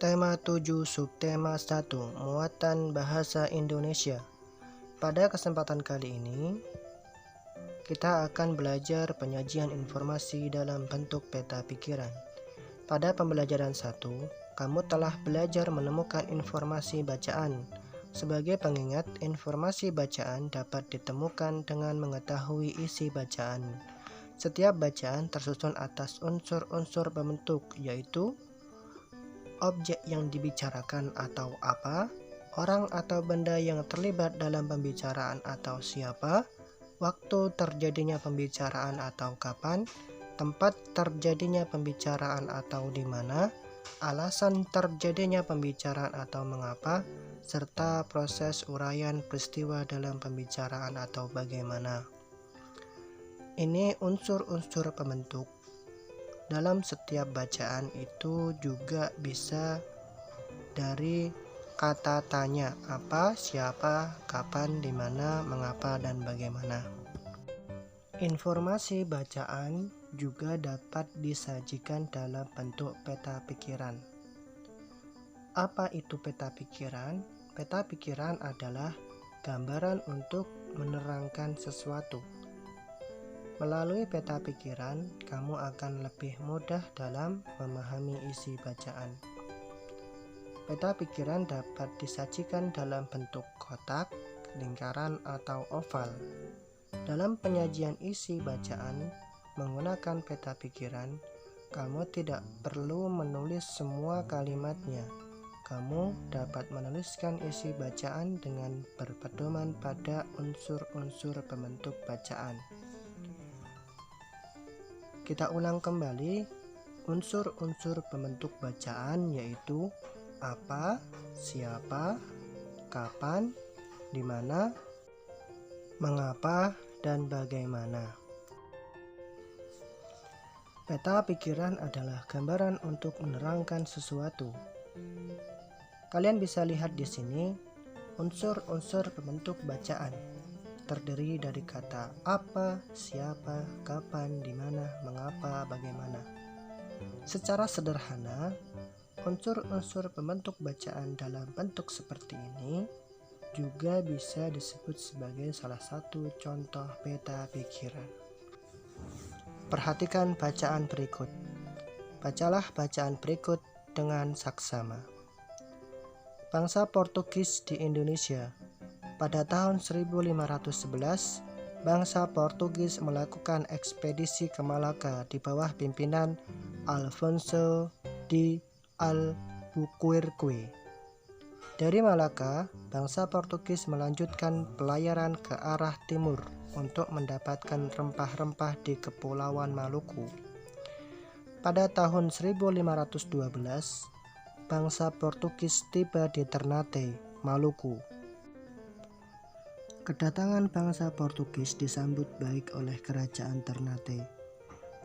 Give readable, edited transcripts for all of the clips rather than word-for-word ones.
Tema 7 Subtema 1 Muatan Bahasa Indonesia. Pada kesempatan kali ini kita akan belajar penyajian informasi dalam bentuk peta pikiran. Pada pembelajaran 1, kamu telah belajar menemukan informasi bacaan. Sebagai pengingat, informasi bacaan dapat ditemukan dengan mengetahui isi bacaan. Setiap bacaan tersusun atas unsur-unsur pembentuk, yaitu objek yang dibicarakan atau apa, orang atau benda yang terlibat dalam pembicaraan atau siapa, waktu terjadinya pembicaraan atau kapan, tempat terjadinya pembicaraan atau di mana, alasan terjadinya pembicaraan atau mengapa, serta proses uraian peristiwa dalam pembicaraan atau bagaimana. Ini unsur-unsur pembentuk. Dalam setiap bacaan itu juga bisa dari kata tanya, apa, siapa, kapan, di mana, mengapa, dan bagaimana. Informasi bacaan juga dapat disajikan dalam bentuk peta pikiran. Apa itu peta pikiran? Peta pikiran adalah gambaran untuk menerangkan sesuatu. Melalui peta pikiran, kamu akan lebih mudah dalam memahami isi bacaan. Peta pikiran dapat disajikan dalam bentuk kotak, lingkaran, atau oval. Dalam penyajian isi bacaan menggunakan peta pikiran, kamu tidak perlu menulis semua kalimatnya. Kamu dapat menuliskan isi bacaan dengan berpedoman pada unsur-unsur pembentuk bacaan. Kita ulang kembali unsur-unsur pembentuk bacaan, yaitu apa, siapa, kapan, di mana, mengapa, dan bagaimana. Peta pikiran adalah gambaran untuk menerangkan sesuatu. Kalian bisa lihat di sini unsur-unsur pembentuk bacaan. Terdiri dari kata apa, siapa, kapan, di mana, mengapa, bagaimana. Secara sederhana, unsur-unsur pembentuk bacaan dalam bentuk seperti ini juga bisa disebut sebagai salah satu contoh peta pikiran. Perhatikan bacaan berikut. Bacalah bacaan berikut dengan saksama. Bangsa Portugis di Indonesia. Pada tahun 1511, bangsa Portugis melakukan ekspedisi ke Malaka di bawah pimpinan Alfonso de Albuquerque. Dari Malaka, bangsa Portugis melanjutkan pelayaran ke arah timur untuk mendapatkan rempah-rempah di Kepulauan Maluku. Pada tahun 1512, bangsa Portugis tiba di Ternate, Maluku. Kedatangan bangsa Portugis disambut baik oleh kerajaan Ternate.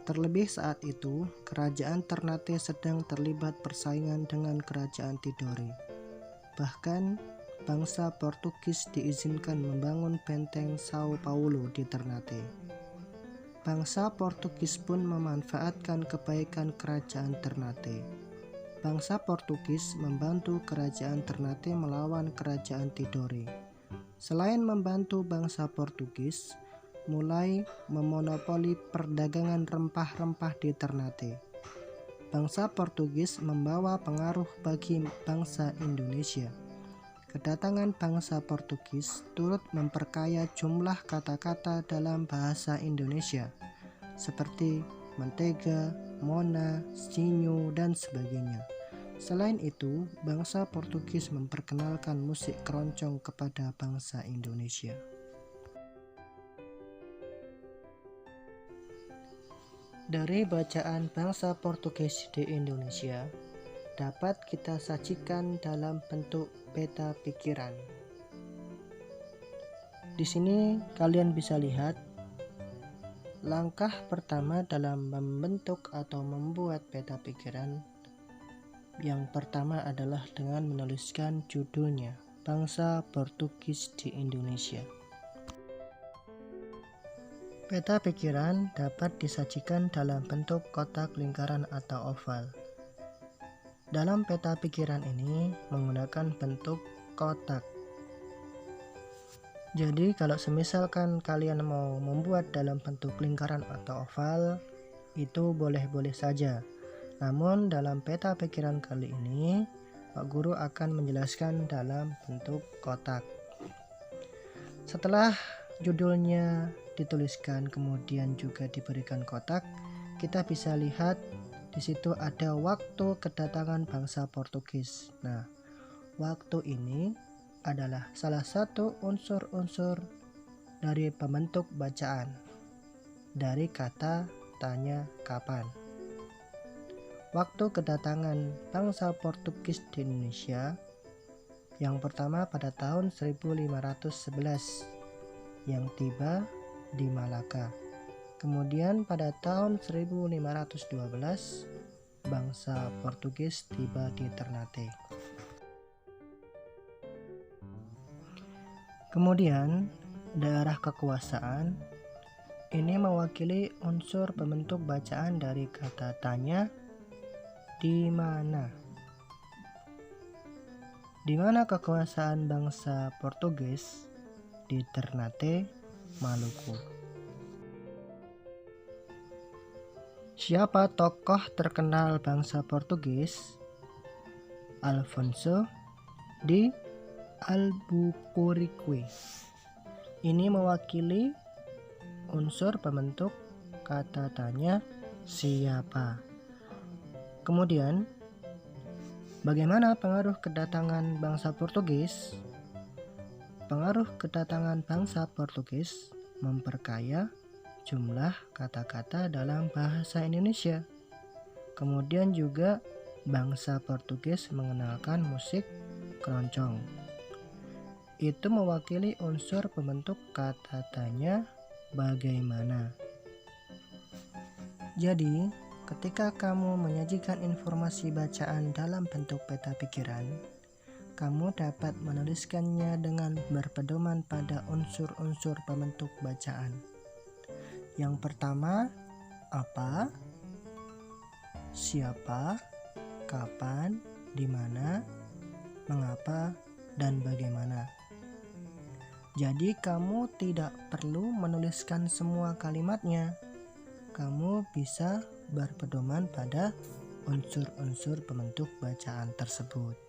Terlebih saat itu, kerajaan Ternate sedang terlibat persaingan dengan kerajaan Tidore. Bahkan, bangsa Portugis diizinkan membangun benteng Sao Paulo di Ternate. Bangsa Portugis pun memanfaatkan kebaikan kerajaan Ternate. Bangsa Portugis membantu kerajaan Ternate melawan kerajaan Tidore. Selain membantu bangsa Portugis, mulai memonopoli perdagangan rempah-rempah di Ternate. Bangsa Portugis membawa pengaruh bagi bangsa Indonesia. Kedatangan bangsa Portugis turut memperkaya jumlah kata-kata dalam bahasa Indonesia, seperti mentega, mona, sinyo, dan sebagainya. Selain itu, bangsa Portugis memperkenalkan musik keroncong kepada bangsa Indonesia. Dari bacaan bangsa Portugis di Indonesia, dapat kita sajikan dalam bentuk peta pikiran. Di sini kalian bisa lihat langkah pertama dalam membentuk atau membuat peta pikiran. Yang pertama adalah dengan menuliskan judulnya, Bangsa Portugis di Indonesia. Peta pikiran dapat disajikan dalam bentuk kotak, lingkaran, atau oval. dalam peta pikiran ini menggunakan bentuk kotak. Jadi kalau semisalkan kalian mau membuat dalam bentuk lingkaran atau oval, itu boleh-boleh saja. Namun dalam peta pikiran kali ini, Pak Guru akan menjelaskan dalam bentuk kotak. Setelah judulnya dituliskan kemudian juga diberikan kotak, kita bisa lihat di situ ada waktu kedatangan bangsa Portugis. Nah, waktu ini adalah salah satu unsur-unsur dari pembentuk bacaan dari kata tanya kapan. Waktu kedatangan bangsa Portugis di Indonesia yang pertama pada tahun 1511 yang tiba di Malaka. Kemudian pada tahun 1512 bangsa Portugis tiba di Ternate. Kemudian daerah kekuasaan ini mewakili unsur pembentuk bacaan dari kata tanya di mana. Di mana kekuasaan bangsa Portugis? Di Ternate, Maluku. Siapa tokoh terkenal bangsa Portugis? Alfonso de Albuquerque. Ini mewakili unsur pembentuk kata tanya siapa. Kemudian, bagaimana pengaruh kedatangan bangsa Portugis? Pengaruh kedatangan bangsa Portugis memperkaya jumlah kata-kata dalam bahasa Indonesia. Kemudian juga bangsa Portugis mengenalkan musik keroncong. Itu mewakili unsur pembentuk kata tanya bagaimana. Jadi, ketika kamu menyajikan informasi bacaan dalam bentuk peta pikiran, kamu dapat menuliskannya dengan berpedoman pada unsur-unsur pembentuk bacaan. Yang pertama, apa, siapa, kapan, di mana, mengapa, dan bagaimana. Jadi kamu tidak perlu menuliskan semua kalimatnya. Kamu bisa berpedoman pada unsur-unsur pembentuk bacaan tersebut.